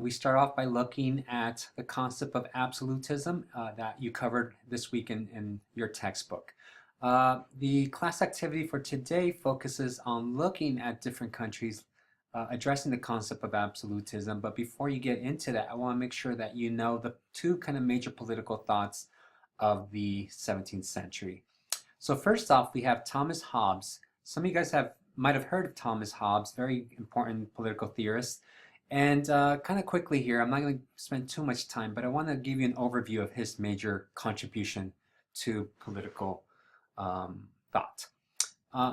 We start off by looking at the concept of absolutism that you covered this week in your textbook. The class activity for today focuses on looking at different countries addressing the concept of absolutism. But before you get into that, I want to make sure that you know the two kind of major political thoughts of the 17th century. So first off, we have Thomas Hobbes. Some of you guys might have heard of Thomas Hobbes, very important political theorist. And kind of quickly here, I'm not going to spend too much time, but I want to give you an overview of his major contribution to political thought.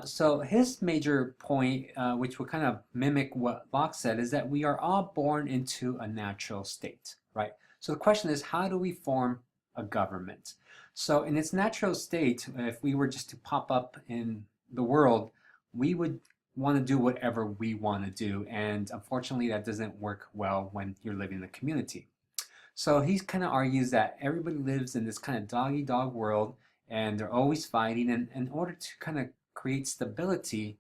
So his major point, which will kind of mimic what Locke said, is that we are all born into a natural state, right? So the question is, how do we form a government? So in its natural state, if we were just to pop up in the world, we would want to do whatever we want to do, and unfortunately that doesn't work well when you're living in a community. So he kind of argues that everybody lives in this kind of dog-eat-dog world and they're always fighting, and in order to kind of create stability,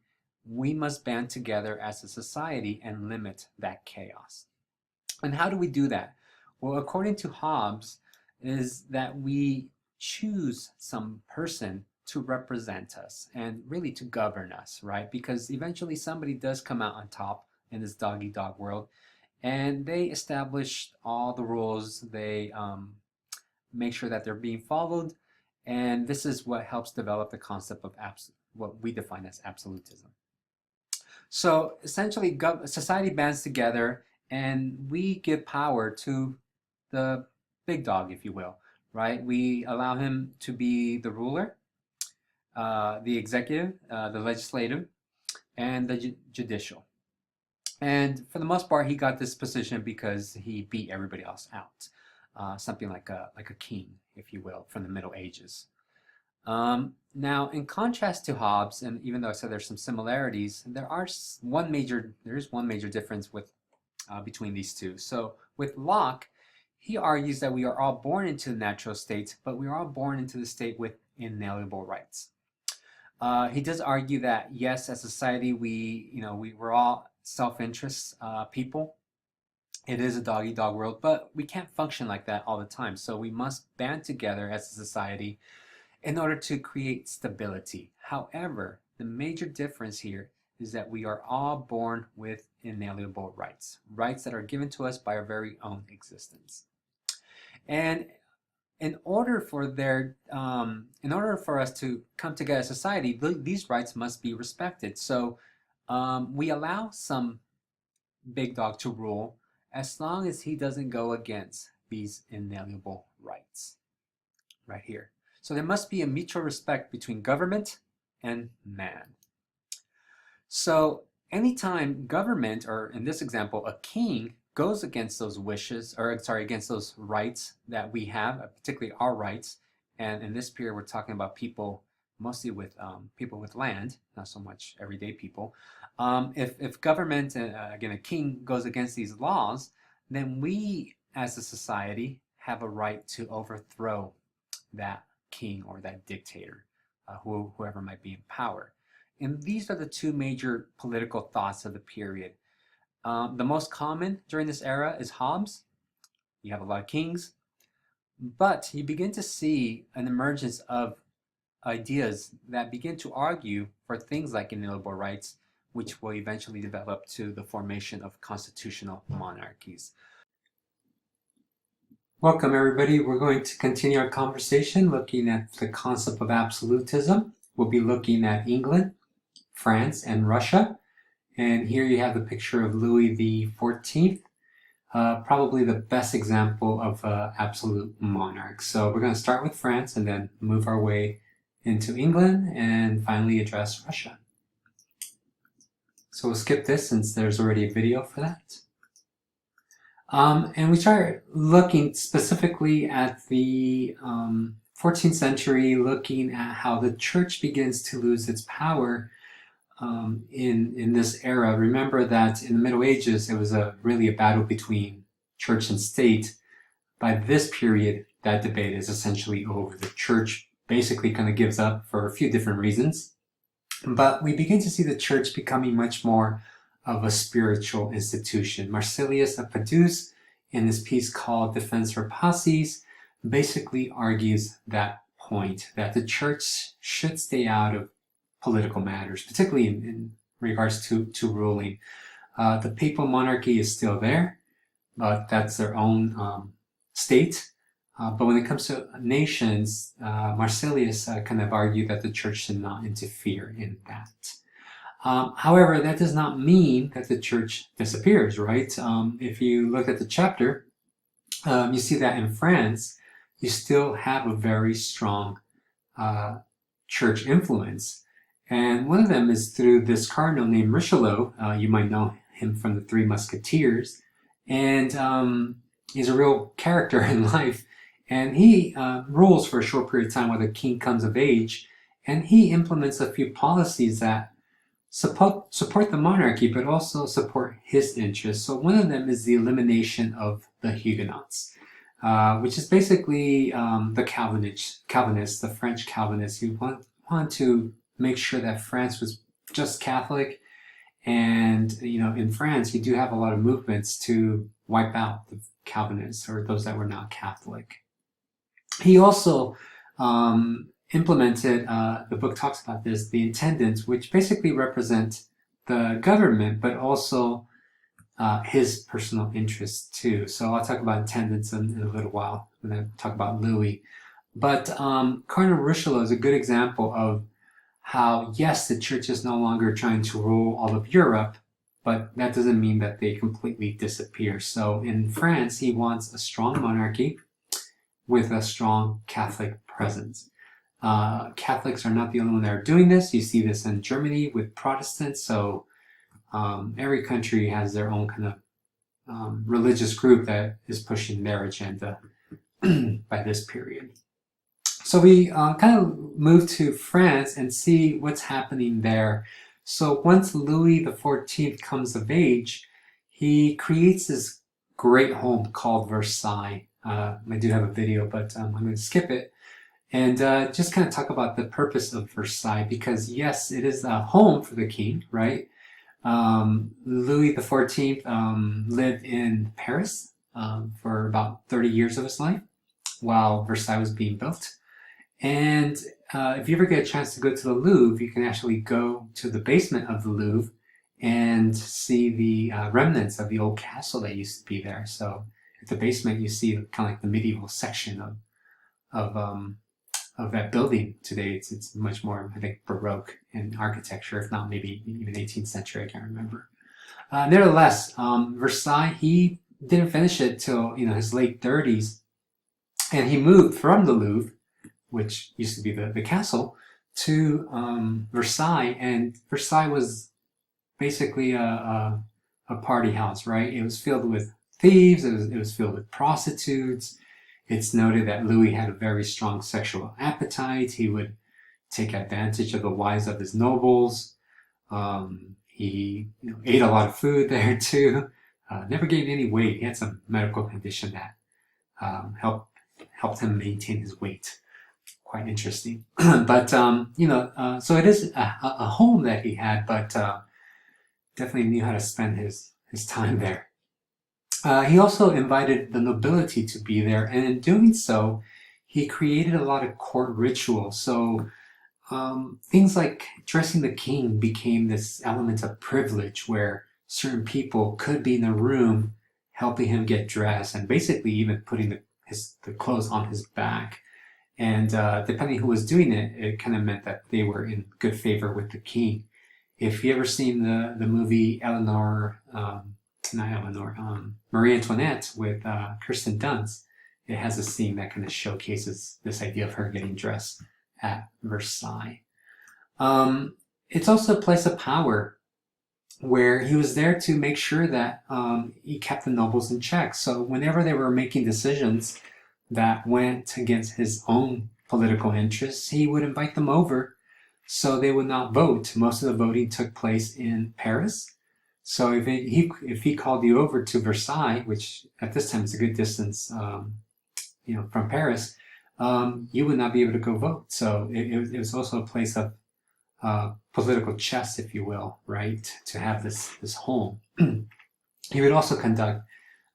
we must band together as a society and limit that chaos. And how do we do that? Well, according to Hobbes, is that we choose some person to represent us and really to govern us, right? Because eventually somebody does come out on top in this dog-eat-dog world, and they establish all the rules. They make sure that they're being followed, and this is what helps develop the concept of what we define as absolutism. So essentially, society bands together, and we give power to the big dog, if you will, right? We allow him to be the ruler, the executive, the legislative, and the judicial. And for the most part, he got this position because he beat everybody else out. Something like a king, if you will, from the Middle Ages. Now, in contrast to Hobbes, and even though I said there's some similarities, there is one major difference between these two. So with Locke, he argues that we are all born into the natural state, but we are all born into the state with inalienable rights. He does argue that yes, as a society, we're all self-interest people. It is a dog-eat-dog world, but we can't function like that all the time. So we must band together as a society in order to create stability. However, the major difference here is that we are all born with inalienable rights, rights that are given to us by our very own existence. And in order for us to come together as a society, these rights must be respected. So we allow some big dog to rule as long as he doesn't go against these inalienable rights right here. So there must be a mutual respect between government and man. So anytime government, or in this example, a king, goes against those wishes, or sorry, against those rights that we have, particularly our rights, and in this period we're talking about people, mostly with people with land, not so much everyday people. If government, again a king, goes against these laws, then we as a society have a right to overthrow that king or that dictator, whoever might be in power. And these are the two major political thoughts of the period. The most common during this era is Hobbes. You have a lot of kings, but you begin to see an emergence of ideas that begin to argue for things like inalienable rights, which will eventually develop to the formation of constitutional monarchies. Welcome everybody. We're going to continue our conversation looking at the concept of absolutism. We'll be looking at England, France, and Russia. And here you have the picture of Louis XIV, probably the best example of absolute monarch. So we're going to start with France and then move our way into England and finally address Russia. So we'll skip this since there's already a video for that. And we start looking specifically at the 14th century, looking at how the church begins to lose its power in this era. Remember that in the Middle Ages, it was really a battle between church and state. By this period, that debate is essentially over. The church basically kind of gives up for a few different reasons. But we begin to see the church becoming much more of a spiritual institution. Marsilius of Padus in this piece called Defense Rapaces, basically argues that point, that the church should stay out of political matters, particularly in regards to ruling. The papal monarchy is still there, but that's their own state. But when it comes to nations, Marsilius kind of argued that the church should not interfere in that. However, that does not mean that the church disappears, right? If you look at the chapter, you see that in France, you still have a very strong church influence. And one of them is through this cardinal named Richelieu. You might know him from the Three Musketeers. And he's a real character in life. And he rules for a short period of time while the king comes of age. And he implements a few policies that support the monarchy, but also support his interests. So one of them is the elimination of the Huguenots, which is basically the Calvinists, the French Calvinists, who want to make sure that France was just Catholic. And, you know, in France, you do have a lot of movements to wipe out the Calvinists or those that were not Catholic. He also implemented, the book talks about this, the intendants, which basically represent the government, but also his personal interests too. So I'll talk about intendants in a little while when I talk about Louis. But Cardinal Richelieu is a good example of how, yes, the church is no longer trying to rule all of Europe, but that doesn't mean that they completely disappear. So in France, he wants a strong monarchy with a strong Catholic presence. Catholics are not the only one that are doing this. You see this in Germany with Protestants. So every country has their own kind of religious group that is pushing their agenda by this period. So we kind of move to France and see what's happening there. So once Louis XIV comes of age, he creates this great home called Versailles. I do have a video, but I'm going to skip it and just kind of talk about the purpose of Versailles, because yes, it is a home for the king, right? Louis XIV lived in Paris for about 30 years of his life while Versailles was being built. And if you ever get a chance to go to the Louvre, you can actually go to the basement of the Louvre and see the remnants of the old castle that used to be there. So at the basement, you see kind of like the medieval section of that building today. It's much more, I think, Baroque in architecture, if not maybe even 18th century. I can't remember. Nevertheless, Versailles, he didn't finish it till his late 30s, and he moved from the Louvre, which used to be the castle, to Versailles. And Versailles was basically a party house, right? It was filled with thieves. It was filled with prostitutes. It's noted that Louis had a very strong sexual appetite. He would take advantage of the wives of his nobles. He ate a lot of food there too. Never gained any weight. He had some medical condition that helped him maintain his weight. Quite interesting. But so it is a home that he had, but definitely knew how to spend his time there. He also invited the nobility to be there, and in doing so, he created a lot of court rituals. So things like dressing the king became this element of privilege where certain people could be in the room helping him get dressed and basically even putting the clothes on his back. And depending who was doing it, it kind of meant that they were in good favor with the king. If you ever seen the movie Marie Antoinette with Kirsten Dunst, it has a scene that kind of showcases this idea of her getting dressed at Versailles. It's also a place of power where he was there to make sure that he kept the nobles in check. So whenever they were making decisions that went against his own political interests, he would invite them over so they would not vote. Most of the voting took place in Paris. So if he called you over to Versailles, which at this time is a good distance, from Paris, you would not be able to go vote. So it was also a place of political chess, if you will, right? To have this home. He would also conduct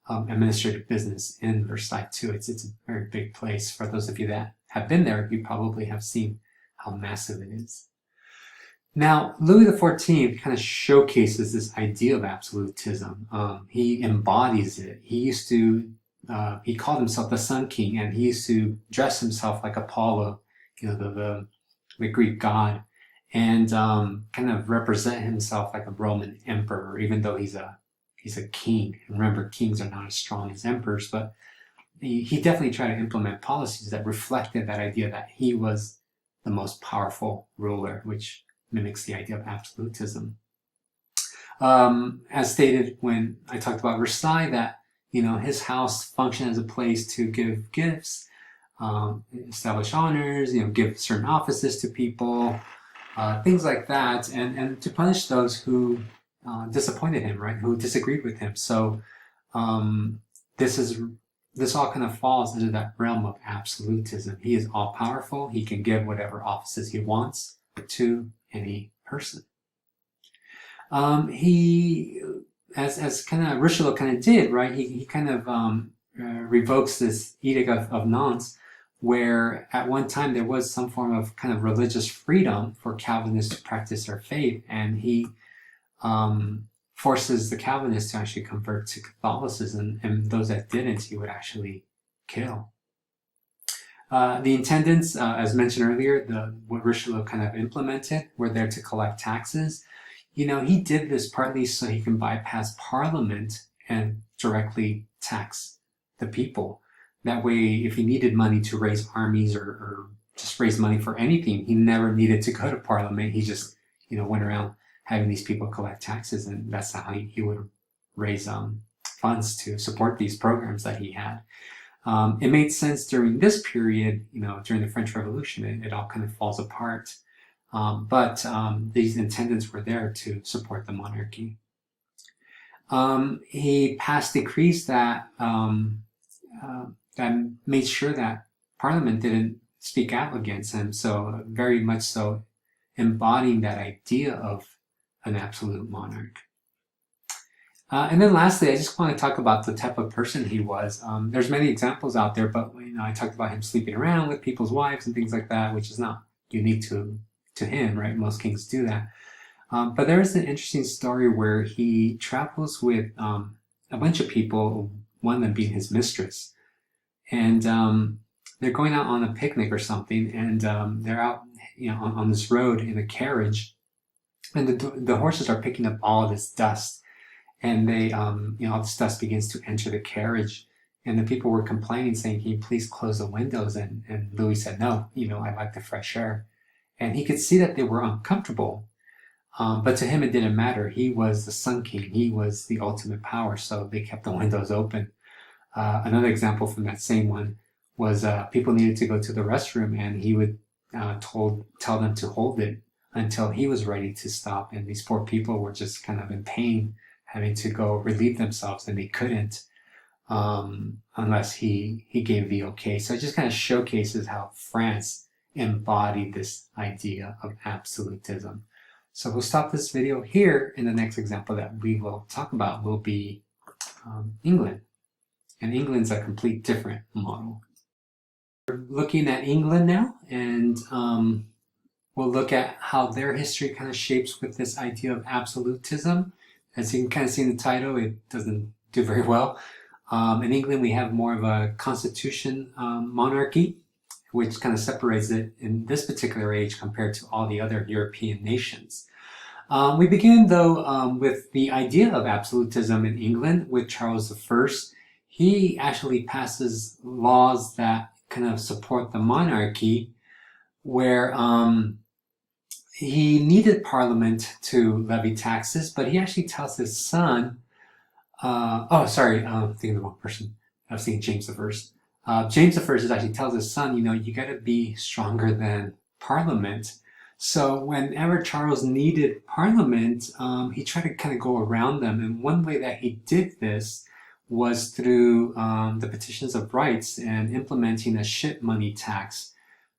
administrative business in Versailles too. It's a very big place. For those of you that have been there, you probably have seen how massive it is. Now, Louis XIV kind of showcases this idea of absolutism. He embodies it. He called himself the Sun King, and he used to dress himself like Apollo, the Greek god, and kind of represent himself like a Roman emperor, even though he's a king. And remember, kings are not as strong as emperors, but he definitely tried to implement policies that reflected that idea that he was the most powerful ruler, which mimics the idea of absolutism. As stated when I talked about Versailles, that his house functioned as a place to give gifts, establish honors, give certain offices to people, things like that, and to punish those who disappointed him, right? Who disagreed with him. So this all kind of falls into that realm of absolutism. He is all powerful. He can give whatever offices he wants to any person. He, as kind of Richelieu kind of did, right? He kind of revokes this Edict of Nantes, where at one time there was some form of kind of religious freedom for Calvinists to practice their faith, and he forces the Calvinists to actually convert to Catholicism, and those that didn't, he would actually kill. The intendants, as mentioned earlier, what Richelieu kind of implemented, were there to collect taxes. He did this partly so he can bypass Parliament and directly tax the people. That way, if he needed money to raise armies or just raise money for anything, he never needed to go to Parliament. He just, went around having these people collect taxes, and that's how he would raise funds to support these programs that he had. It made sense during this period, during the French Revolution. It all kind of falls apart. But these intendants were there to support the monarchy. He passed decrees that made sure that Parliament didn't speak out against him. So very much so embodying that idea of an absolute monarch. And then lastly, I just want to talk about the type of person he was. There's many examples out there, but I talked about him sleeping around with people's wives and things like that, which is not unique to him, right? Most kings do that. But there is an interesting story where he travels with a bunch of people, one of them being his mistress. And they're going out on a picnic or something, and they're out on this road in a carriage, and the horses are picking up all this dust. And they, all this dust begins to enter the carriage, and the people were complaining, saying, "Can you please close the windows?" And Louis said, "No, I like the fresh air." And he could see that they were uncomfortable, but to him it didn't matter. He was the Sun King. He was the ultimate power, so they kept the windows open. Another example from that same one was people needed to go to the restroom, and he would tell them to hold it until he was ready to stop. And these poor people were just kind of in pain, having to go relieve themselves, and they couldn't unless he gave the okay. So it just kind of showcases how France embodied this idea of absolutism. So we'll stop this video here, and the next example that we will talk about will be England. And England's a complete different model. We're looking at England now, and we'll look at how their history kind of shapes with this idea of absolutism. As you can kind of see in the title, it doesn't do very well. In England, we have more of a constitution monarchy, which kind of separates it in this particular age compared to all the other European nations. We begin, though, with the idea of absolutism in England with Charles I. He actually passes laws that kind of support the monarchy, where he needed Parliament to levy taxes, but he actually tells his son, I'm thinking of the wrong person. I was thinking James I. James I actually tells his son, you got to be stronger than Parliament. So whenever Charles needed Parliament, he tried to kind of go around them. And one way that he did this was through the petitions of rights and implementing a ship money tax,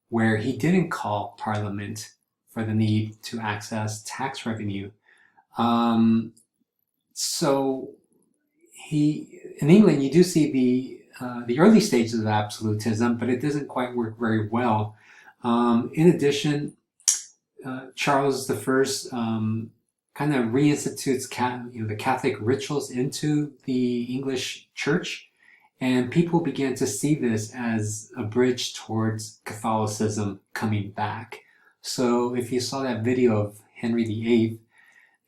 where he didn't call Parliament for the need to access tax revenue. So in England, you do see the early stages of absolutism, but it doesn't quite work very well. In addition, Charles I kind of reinstitutes the Catholic rituals into the English Church, and people began to see this as a bridge towards Catholicism coming back. So if you saw that video of Henry VIII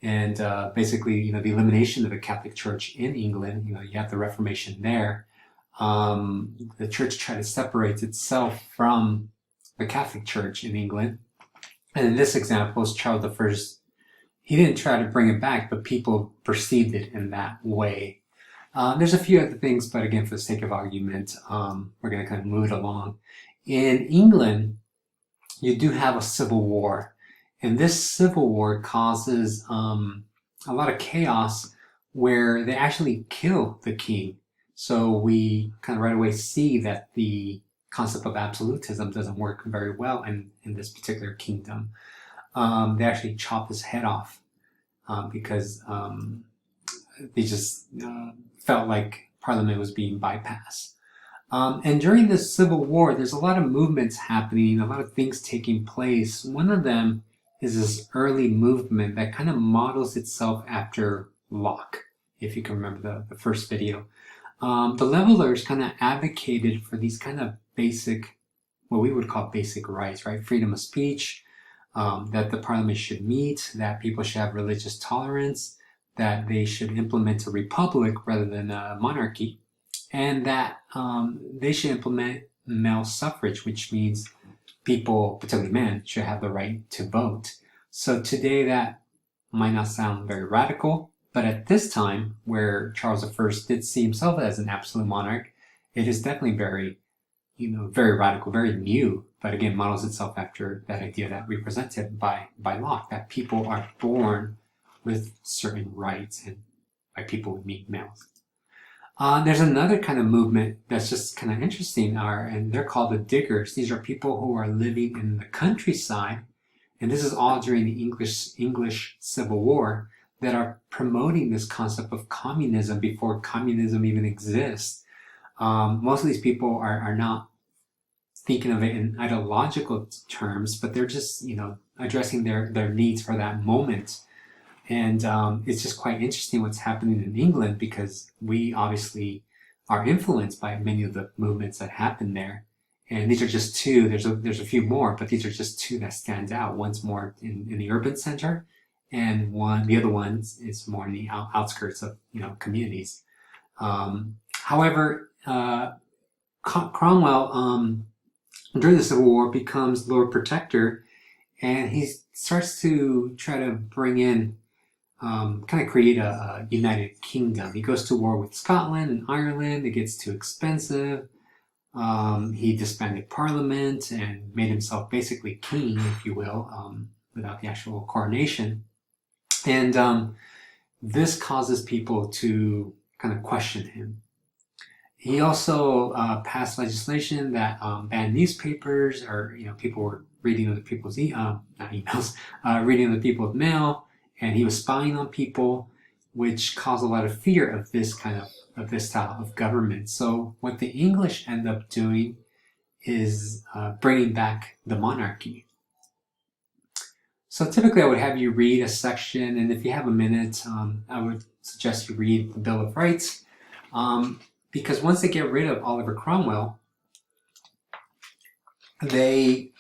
and basically, the elimination of the Catholic Church in England, you have the Reformation there. The church tried to separate itself from the Catholic Church in England. And in this example, is Charles I. He didn't try to bring it back, but people perceived it in that way. There's a few other things, but again, for the sake of argument, we're going to kind of move it along. In England, you do have a civil war. And this civil war causes a lot of chaos where they actually kill the king. So we kind of right away see that the concept of absolutism doesn't work very well in this particular kingdom. They actually chop his head off because they just felt like Parliament was being bypassed. And during this civil war, there's a lot of movements happening, a lot of things taking place. One of them is this early movement that kind of models itself after Locke, if you can remember the first video. The levelers kind of advocated for these kind of basic, what we would call basic rights, right? Freedom of speech, that the parliament should meet, that people should have religious tolerance, that they should implement a republic rather than a monarchy, and that they should implement male suffrage, which means people, particularly men, should have the right to vote. So today that might not sound very radical, but at this time, where Charles I did see himself as an absolute monarch, it is definitely very, very radical, very new, but again, models itself after that idea that we presented by Locke, that people are born with certain rights, and by people we mean males. There's another kind of movement that's just kind of interesting, and they're called the Diggers. These are people who are living in the countryside, and this is all during the English Civil War, that are promoting this concept of communism before communism even exists. Most of these people are not thinking of it in ideological terms, but they're just, addressing their needs for that moment. And it's just quite interesting what's happening in England, because we obviously are influenced by many of the movements that happen there. And these are just two. There's a few more, but these are just two that stand out. One's more in the urban center, and the other one is more in the outskirts of communities. However, Cromwell during the Civil War becomes Lord Protector, and he starts to try to bring in kind of create a united kingdom. He goes to war with Scotland and Ireland. It gets too expensive. He disbanded Parliament and made himself basically king, if you will, without the actual coronation. And this causes people to kind of question him. He also passed legislation that banned newspapers, or people were reading other people's not emails, reading other people's mail, and he was spying on people, which caused a lot of fear of this style of government. So what the English end up doing is bringing back the monarchy. So typically I would have you read a section, and if you have a minute, I would suggest you read the Bill of Rights, because once they get rid of Oliver Cromwell, they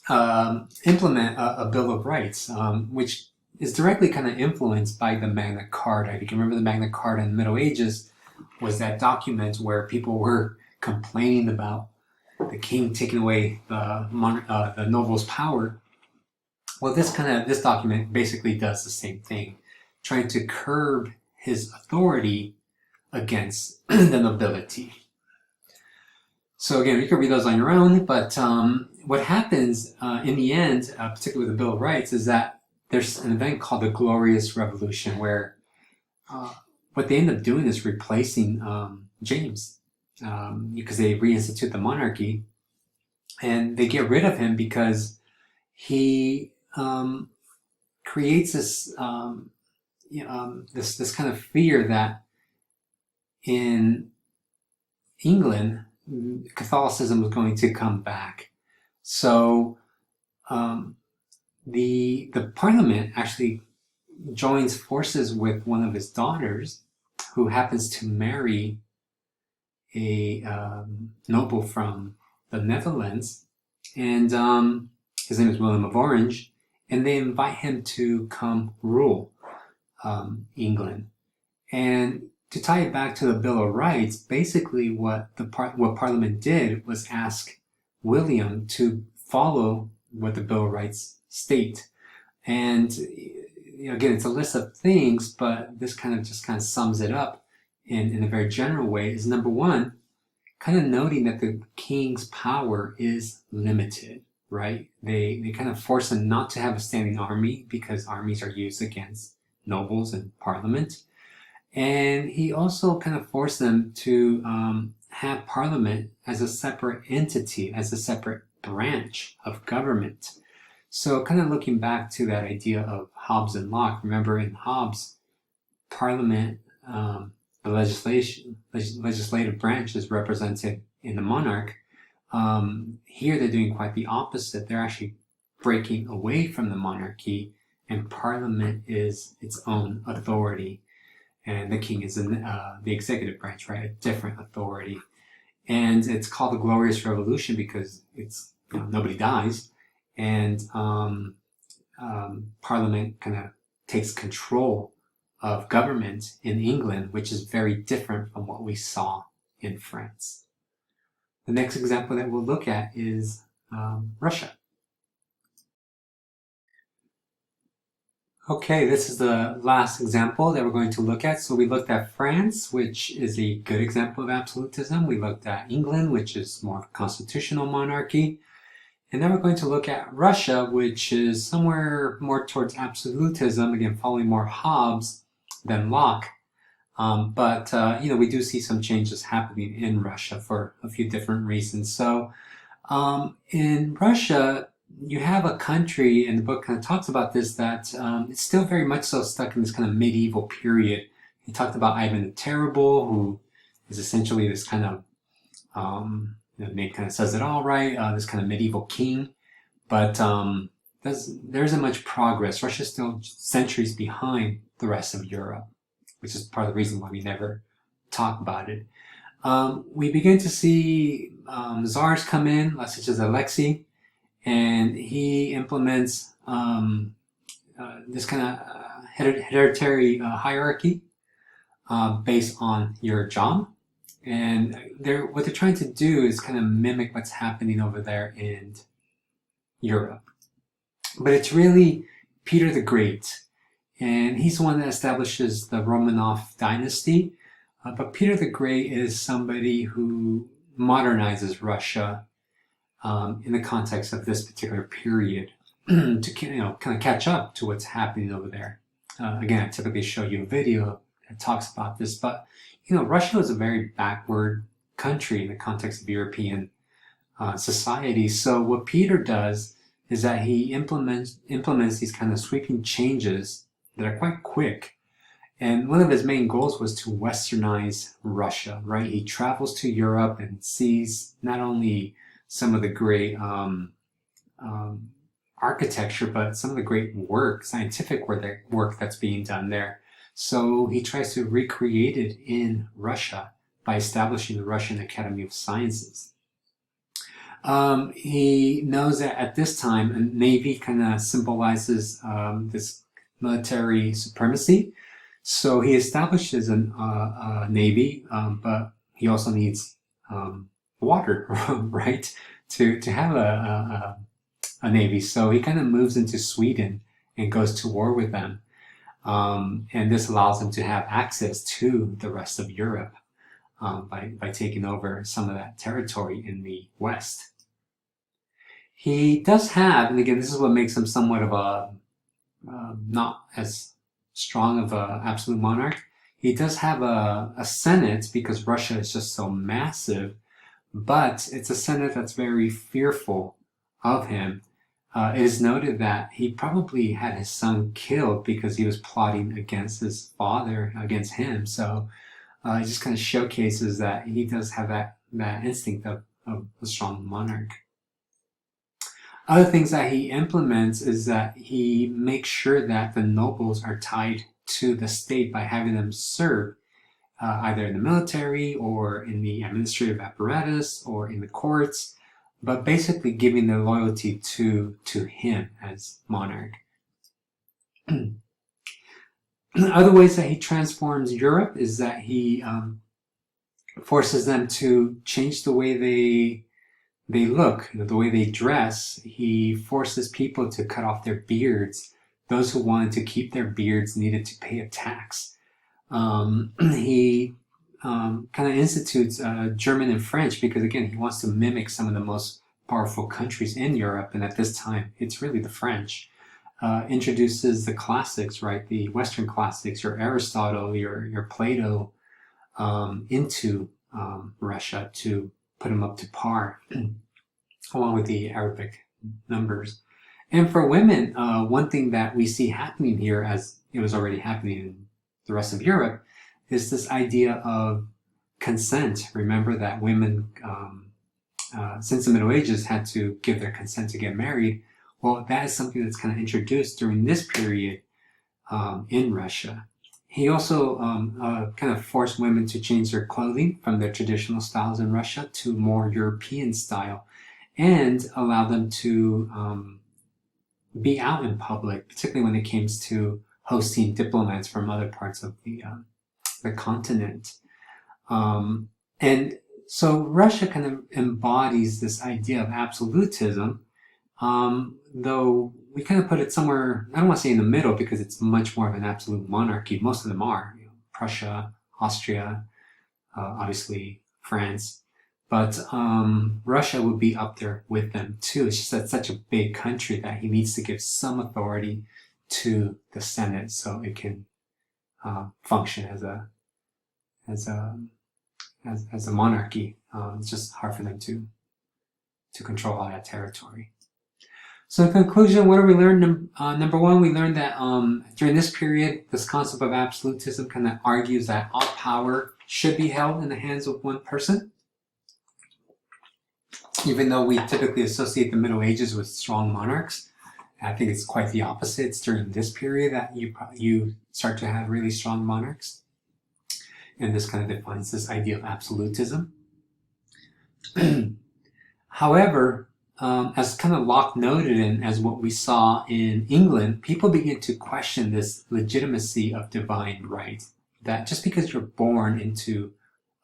implement a Bill of Rights, which is directly kind of influenced by the Magna Carta. If you can remember, the Magna Carta in the Middle Ages was that document where people were complaining about the king taking away the noble's power. Well, this document basically does the same thing, trying to curb his authority against the nobility. So again, you can read those on your own, but what happens in the end, particularly with the Bill of Rights, is that there's an event called the Glorious Revolution, where what they end up doing is replacing James, because they reinstitute the monarchy, and they get rid of him because he creates this this kind of fear that in England, Catholicism was going to come back. So the Parliament actually joins forces with one of his daughters, who happens to marry a noble from the Netherlands, and his name is William of Orange, and they invite him to come rule England. And to tie it back to the Bill of Rights, basically what Parliament did was ask William to follow what the Bill of Rights state. And again, it's a list of things, but this kind of sums it up in a very general way. Is number one, kind of noting that the king's power is limited, right? They kind of force him not to have a standing army because armies are used against nobles and parliament. And he also kind of forced them to have parliament as a separate entity, as a separate branch of government. So kind of looking back to that idea of Hobbes and Locke, remember in Hobbes, parliament, the legislative branch is represented in the monarch. Here they're doing quite the opposite. They're actually breaking away from the monarchy, and parliament is its own authority. And the king is in the executive branch, right? A different authority. And it's called the Glorious Revolution because it's nobody dies, and Parliament kind of takes control of government in England, which is very different from what we saw in France. The next example that we'll look at is Russia. Okay, this is the last example that we're going to look at. So we looked at France, which is a good example of absolutism. We looked at England, which is more constitutional monarchy. And then we're going to look at Russia, which is somewhere more towards absolutism, again, following more Hobbes than Locke. But we do see some changes happening in Russia for a few different reasons. So in Russia, you have a country, and the book kind of talks about this, that it's still very much so stuck in this kind of medieval period. He talked about Ivan the Terrible, who is essentially this kind of, the name kind of says it all, right? This kind of medieval king. But there isn't much progress. Russia's still centuries behind the rest of Europe, which is part of the reason why we never talk about it. We begin to see czars come in, such as Alexei, and he implements this kind of hereditary hierarchy based on your job. And what they're trying to do is kind of mimic what's happening over there in Europe. But it's really Peter the Great, and he's the one that establishes the Romanov dynasty. But Peter the Great is somebody who modernizes Russia in the context of this particular period to kind of catch up to what's happening over there. Again, I typically show you a video that talks about this, but Russia was a very backward country in the context of European society. So what Peter does is that he implements these kind of sweeping changes that are quite quick. And one of his main goals was to westernize Russia, right? He travels to Europe and sees not only some of the great architecture, but some of the great scientific work that's being done there. So he tries to recreate it in Russia by establishing the Russian Academy of Sciences. He knows that at this time, a navy kind of symbolizes this military supremacy. So he establishes a navy, but he also needs water, right, to have a navy. So he kind of moves into Sweden and goes to war with them. And this allows him to have access to the rest of Europe by taking over some of that territory in the West. He does have, and again, this is what makes him somewhat of a not as strong of an absolute monarch. He does have a Senate because Russia is just so massive, but it's a Senate that's very fearful of him. It is noted that he probably had his son killed because he was plotting against his father, against him. So it just kind of showcases that he does have that instinct of a strong monarch. Other things that he implements is that he makes sure that the nobles are tied to the state by having them serve either in the military or in the administrative apparatus or in the courts, but basically giving their loyalty to him as monarch. Other ways that he transforms Europe is that he forces them to change the way they look, the way they dress. He forces people to cut off their beards. Those who wanted to keep their beards needed to pay a tax. He kind of institutes German and French because, again, he wants to mimic some of the most powerful countries in Europe, and at this time, it's really the French. Introduces the classics, right? The Western classics, your Aristotle, your Plato, into Russia to put them up to par, along with the Arabic numbers. And for women, one thing that we see happening here, as it was already happening in the rest of Europe, is this idea of consent. Remember that women, since the Middle Ages, had to give their consent to get married. Well, that is something that's kind of introduced during this period in Russia. He also kind of forced women to change their clothing from their traditional styles in Russia to more European style, and allow them to be out in public, particularly when it came to hosting diplomats from other parts of the continent. And so Russia kind of embodies this idea of absolutism, though we kind of put it somewhere, I don't want to say in the middle because it's much more of an absolute monarchy. Most of them are, Prussia, Austria, obviously France, but Russia would be up there with them too. It's just that such a big country that he needs to give some authority to the Senate so it can function as a monarchy. It's just hard for them to control all that territory. So in conclusion, what do we learn? Number one, we learned that during this period, this concept of absolutism kind of argues that all power should be held in the hands of one person. Even though we typically associate the Middle Ages with strong monarchs, I think it's quite the opposite. It's during this period that you start to have really strong monarchs. And this kind of defines this idea of absolutism. However, as kind of Locke noted, and as what we saw in England, people begin to question this legitimacy of divine right. That just because you're born into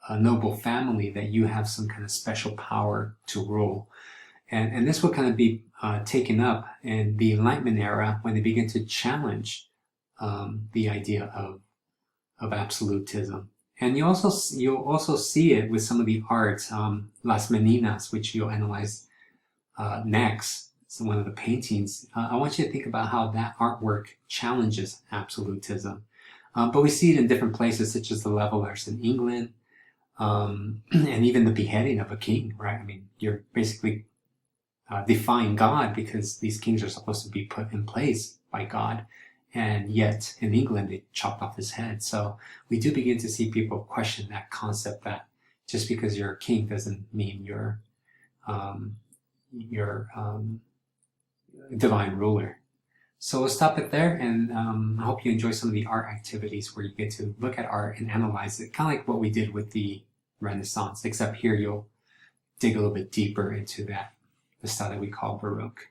a noble family, that you have some kind of special power to rule. And this will kind of be taken up in the Enlightenment era when they begin to challenge the idea of absolutism. And you'll also see it with some of the art, Las Meninas, which you'll analyze next. So one of the paintings. I want you to think about how that artwork challenges absolutism. But we see it in different places, such as the levelers in England, and even the beheading of a king, right? I mean, you're basically defying God because these kings are supposed to be put in place by God. And yet in England, they chopped off his head. So we do begin to see people question that concept that just because you're a king doesn't mean you're divine ruler. So we'll stop it there, and I hope you enjoy some of the art activities where you get to look at art and analyze it, kind of like what we did with the Renaissance, except here you'll dig a little bit deeper into the style that we call Baroque.